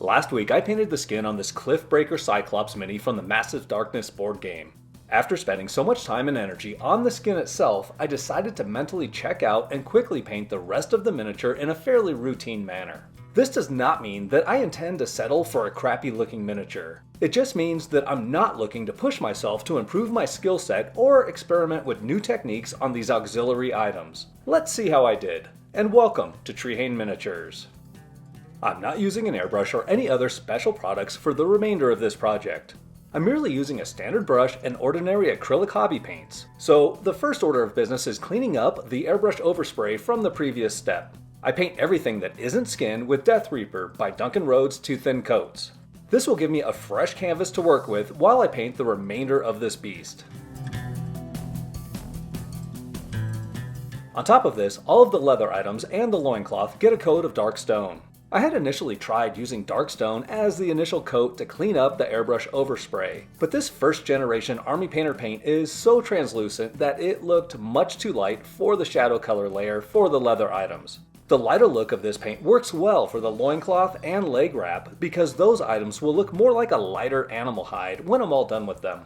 Last week I painted the skin on this Cliffbreaker Cyclops mini from the Massive Darkness board game. After spending so much time and energy on the skin itself, I decided to mentally check out and quickly paint the rest of the miniature in a fairly routine manner. This does not mean that I intend to settle for a crappy looking miniature. It just means that I'm not looking to push myself to improve my skill set or experiment with new techniques on these auxiliary items. Let's see how I did. And welcome to Trehane Miniatures. I'm not using an airbrush or any other special products for the remainder of this project. I'm merely using a standard brush and ordinary acrylic hobby paints. So the first order of business is cleaning up the airbrush overspray from the previous step. I paint everything that isn't skin with Death Reaper by Duncan Rhodes 2 Thin Coats. This will give me a fresh canvas to work with while I paint the remainder of this beast. On top of this, all of the leather items and the loincloth get a coat of dark stone. I had initially tried using dark stone as the initial coat to clean up the airbrush overspray, but this first generation Army Painter paint is so translucent that it looked much too light for the shadow color layer for the leather items. The lighter look of this paint works well for the loincloth and leg wrap because those items will look more like a lighter animal hide when I'm all done with them.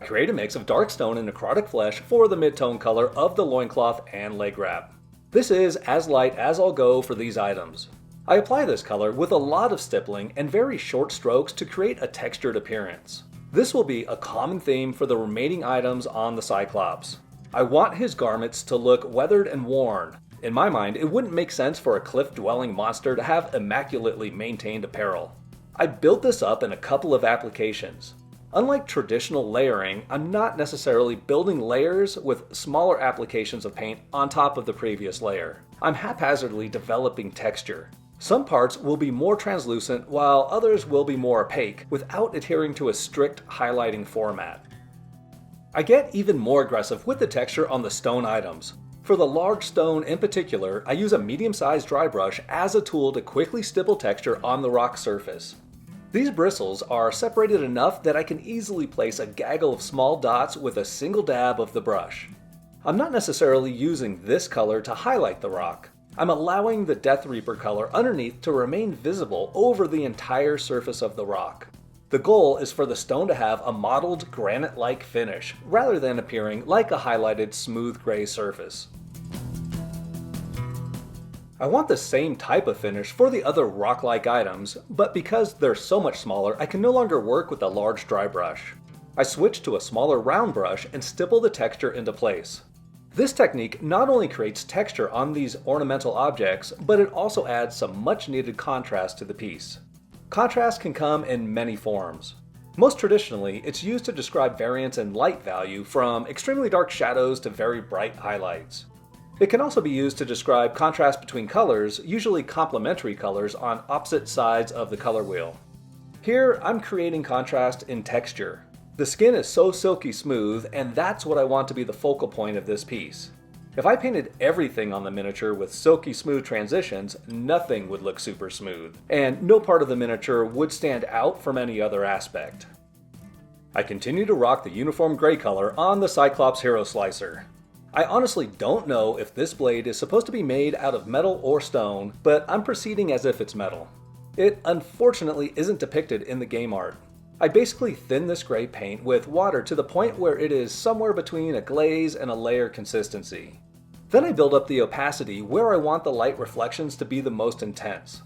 Create a mix of dark stone and necrotic flesh for the mid-tone color of the loincloth and leg wrap. This is as light as I'll go for these items. I apply this color with a lot of stippling and very short strokes to create a textured appearance. This will be a common theme for the remaining items on the Cyclops. I want his garments to look weathered and worn. In my mind, it wouldn't make sense for a cliff-dwelling monster to have immaculately maintained apparel. I built this up in a couple of applications. Unlike traditional layering, I'm not necessarily building layers with smaller applications of paint on top of the previous layer. I'm haphazardly developing texture. Some parts will be more translucent while others will be more opaque without adhering to a strict highlighting format. I get even more aggressive with the texture on the stone items. For the large stone in particular, I use a medium-sized dry brush as a tool to quickly stipple texture on the rock surface. These bristles are separated enough that I can easily place a gaggle of small dots with a single dab of the brush. I'm not necessarily using this color to highlight the rock. I'm allowing the Death Reaper color underneath to remain visible over the entire surface of the rock. The goal is for the stone to have a mottled granite-like finish, rather than appearing like a highlighted smooth gray surface. I want the same type of finish for the other rock-like items, but because they're so much smaller, I can no longer work with a large dry brush. I switch to a smaller round brush and stipple the texture into place. This technique not only creates texture on these ornamental objects, but it also adds some much needed contrast to the piece. Contrast can come in many forms. Most traditionally, it's used to describe variance in light value from extremely dark shadows to very bright highlights. It can also be used to describe contrast between colors, usually complementary colors on opposite sides of the color wheel. Here, I'm creating contrast in texture. The skin is so silky smooth, and that's what I want to be the focal point of this piece. If I painted everything on the miniature with silky smooth transitions, nothing would look super smooth, and no part of the miniature would stand out from any other aspect. I continue to rock the uniform gray color on the Cyclops Hero Slicer. I honestly don't know if this blade is supposed to be made out of metal or stone, but I'm proceeding as if it's metal. It unfortunately isn't depicted in the game art. I basically thin this gray paint with water to the point where it is somewhere between a glaze and a layer consistency. Then I build up the opacity where I want the light reflections to be the most intense.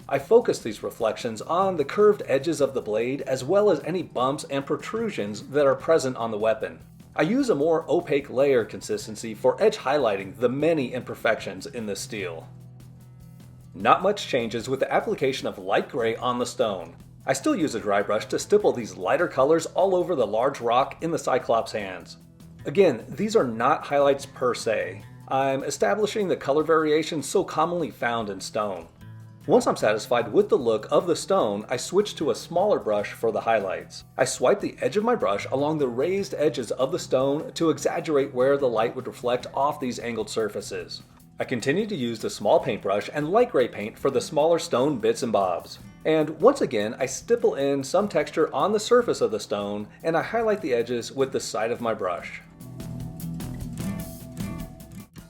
I focus these reflections on the curved edges of the blade as well as any bumps and protrusions that are present on the weapon. I use a more opaque layer consistency for edge highlighting the many imperfections in this steel. Not much changes with the application of light gray on the stone. I still use a dry brush to stipple these lighter colors all over the large rock in the Cyclops' hands. Again, these are not highlights per se. I'm establishing the color variations so commonly found in stone. Once I'm satisfied with the look of the stone, I switch to a smaller brush for the highlights. I swipe the edge of my brush along the raised edges of the stone to exaggerate where the light would reflect off these angled surfaces. I continue to use the small paintbrush and light gray paint for the smaller stone bits and bobs. And once again, I stipple in some texture on the surface of the stone, and I highlight the edges with the side of my brush.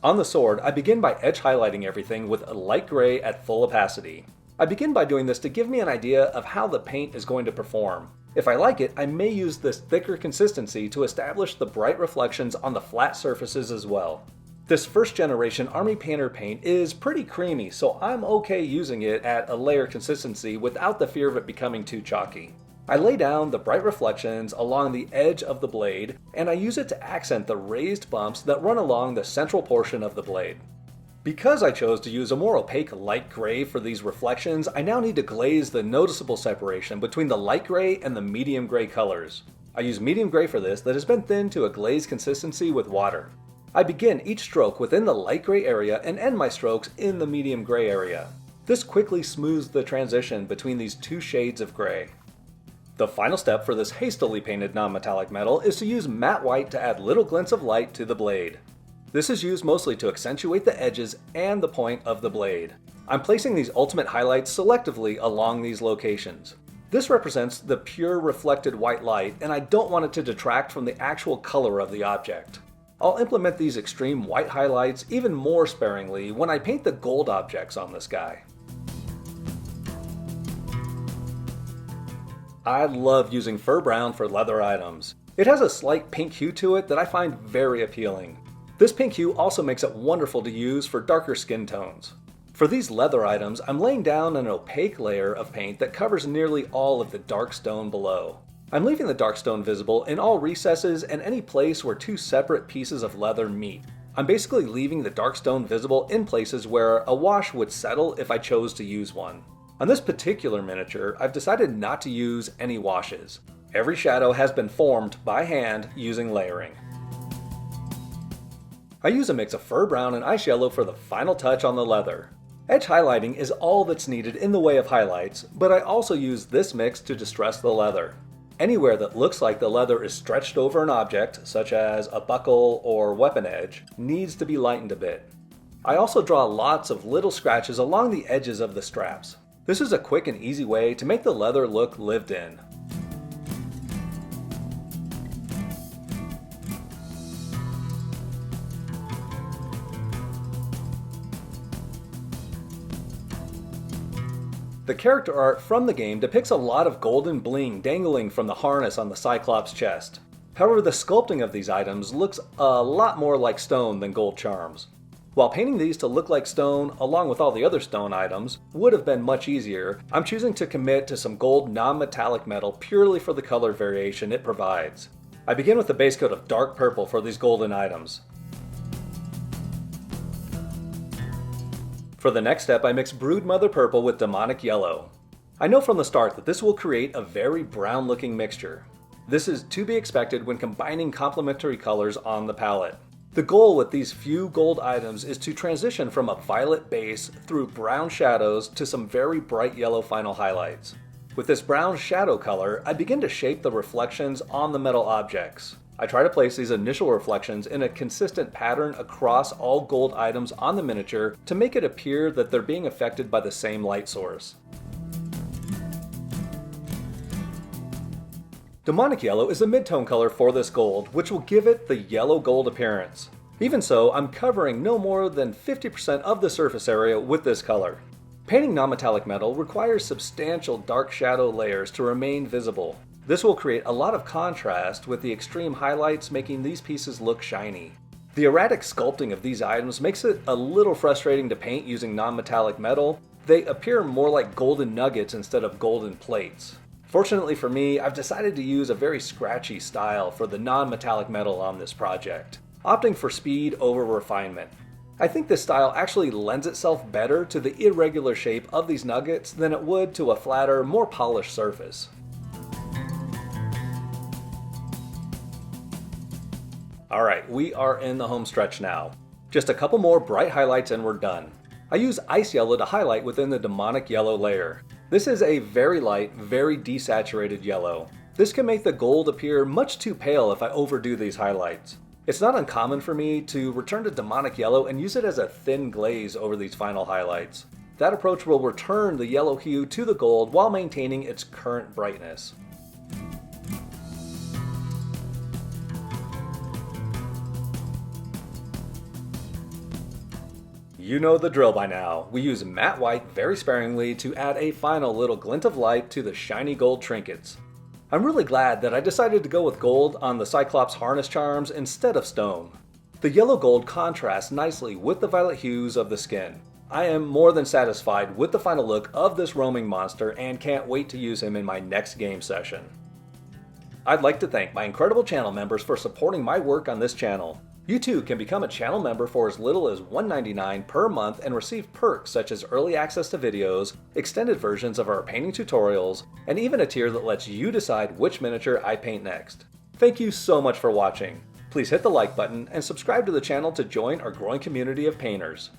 On the sword, I begin by edge highlighting everything with a light gray at full opacity. I I begin by doing this to give me an idea of how the paint is going to perform. If I like it, I may use this thicker consistency to establish the bright reflections on the flat surfaces as well. This first generation Army Painter paint is pretty creamy, so I'm okay using it at a layer consistency without the fear of it becoming too chalky. I lay down the bright reflections along the edge of the blade, and I use it to accent the raised bumps that run along the central portion of the blade. Because I chose to use a more opaque light gray for these reflections, I now need to glaze the noticeable separation between the light gray and the medium gray colors. I use medium gray for this that has been thinned to a glaze consistency with water. I begin each stroke within the light gray area and end my strokes in the medium gray area. This quickly smooths the transition between these two shades of gray. The final step for this hastily painted non-metallic metal is to use matte white to add little glints of light to the blade. This is used mostly to accentuate the edges and the point of the blade. I'm placing these ultimate highlights selectively along these locations. This represents the pure reflected white light, and I don't want it to detract from the actual color of the object. I'll implement these extreme white highlights even more sparingly when I paint the gold objects on this guy. I love using fur brown for leather items. It has a slight pink hue to it that I find very appealing. This pink hue also makes it wonderful to use for darker skin tones. For these leather items, I'm laying down an opaque layer of paint that covers nearly all of the dark stone below. I'm leaving the dark stone visible in all recesses and any place where two separate pieces of leather meet. I'm basically leaving the dark stone visible in places where a wash would settle if I chose to use one. On this particular miniature, I've decided not to use any washes. Every shadow has been formed by hand using layering. I use a mix of fur brown and ice yellow for the final touch on the leather. Edge highlighting is all that's needed in the way of highlights, but I also use this mix to distress the leather. Anywhere that looks like the leather is stretched over an object, such as a buckle or weapon edge, needs to be lightened a bit. I also draw lots of little scratches along the edges of the straps. This is a quick and easy way to make the leather look lived in. The character art from the game depicts a lot of golden bling dangling from the harness on the Cyclops' chest. However, the sculpting of these items looks a lot more like stone than gold charms. While painting these to look like stone, along with all the other stone items, would have been much easier, I'm choosing to commit to some gold non-metallic metal purely for the color variation it provides. I begin with a base coat of dark purple for these golden items. For the next step, I mix Broodmother Purple with Demonic Yellow. I know from the start that this will create a very brown looking mixture. This is to be expected when combining complementary colors on the palette. The goal with these few gold items is to transition from a violet base through brown shadows to some very bright yellow final highlights. With this brown shadow color, I begin to shape the reflections on the metal objects. I try to place these initial reflections in a consistent pattern across all gold items on the miniature to make it appear that they're being affected by the same light source. Demonic Yellow is a mid-tone color for this gold, which will give it the yellow-gold appearance. Even so, I'm covering no more than 50% of the surface area with this color. Painting non-metallic metal requires substantial dark shadow layers to remain visible. This will create a lot of contrast with the extreme highlights making these pieces look shiny. The erratic sculpting of these items makes it a little frustrating to paint using non-metallic metal. They appear more like golden nuggets instead of golden plates. Fortunately for me, I've decided to use a very scratchy style for the non-metallic metal on this project, opting for speed over refinement. I think this style actually lends itself better to the irregular shape of these nuggets than it would to a flatter, more polished surface. Alright, we are in the home stretch now. Just a couple more bright highlights and we're done. I use ice yellow to highlight within the demonic yellow layer. This is a very light, very desaturated yellow. This can make the gold appear much too pale if I overdo these highlights. It's not uncommon for me to return to demonic yellow and use it as a thin glaze over these final highlights. That approach will return the yellow hue to the gold while maintaining its current brightness. You know the drill by now. We use matte white very sparingly to add a final little glint of light to the shiny gold trinkets. I'm really glad that I decided to go with gold on the Cyclops harness charms instead of stone. The yellow gold contrasts nicely with the violet hues of the skin. I am more than satisfied with the final look of this roaming monster and can't wait to use him in my next game session. I'd like to thank my incredible channel members for supporting my work on this channel. You too can become a channel member for as little as $1.99 per month and receive perks such as early access to videos, extended versions of our painting tutorials, and even a tier that lets you decide which miniature I paint next. Thank you so much for watching. Please hit the like button and subscribe to the channel to join our growing community of painters.